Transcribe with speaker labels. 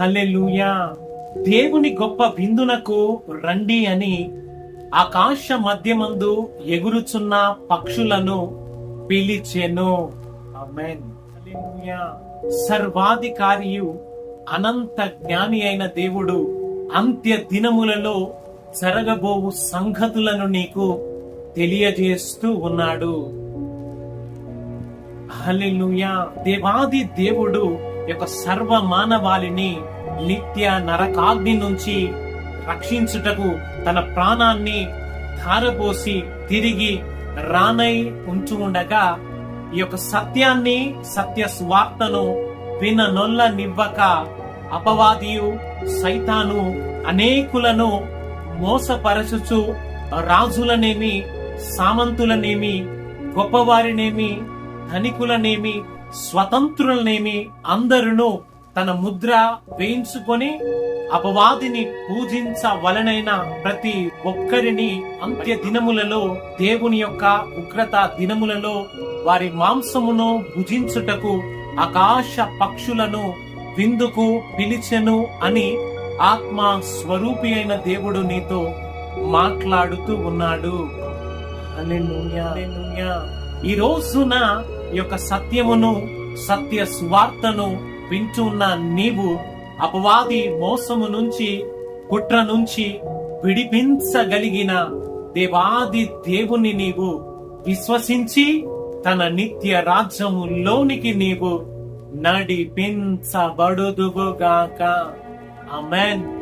Speaker 1: హల్లెలూయా. దేవుని గొప్ప విందునకు రండి అని ఆకాశ మధ్యమందు ఎగురుచున్న పక్షులను పిలిచెను. ఆమేన్. హల్లెలూయా. సర్వాధికారియు అనంత జ్ఞాని అయిన దేవుడు అంత్య దినములలో జరగబోవు సంగతులను నీకు తెలియజేస్తూ ఉన్నాడు. హల్లెలూయా. దేవాది దేవుడు యొక్క సర్వ మానవాళిని నిత్య నరకాగ్ని నుంచి రక్షించుటకు తన ప్రాణాన్ని ధారపోసి తిరిగి రానై ఉంటూ ఉండగా ఈ యొక్క సత్యాన్ని, సత్య స్వార్తను విననొల్లనివ్వక అపవాదియు సైతాను అనేకులను మోసపరచుచు రాజులనేమి, సామంతులనేమి, గొప్పవారినేమి, ధనికులనేమి, స్వతంత్రులనేమి అందరును తన ముద్ర వేయించుకొని అపవాదిని పూజించవలనైన ప్రతి ఒక్కరిని అంత్య దినములలో, దేవుని యొక్క ఉగ్రత దినములలో వారి మాంసమును భుజించుటకు ఆకాశ పక్షులను విందుకు పిలిచెను అని ఆత్మ స్వరూపి అయిన దేవుడు నీతో మాట్లాడుతూ ఉన్నాడు. హల్లెలూయా. హల్లెలూయా. ఈ రోజున ఈ యొక్క సత్యమును, సత్య స్వార్తను వింటున్న నీవు అపవాది మోసము నుంచి, కుట్ర నుంచి విడిపించగలిగిన దేవాది దేవుని నీవు విశ్వసించి తన నిత్య రాజ్యములోనికి నీవు నడిపించబడుదువుగాక. ఆమేన్.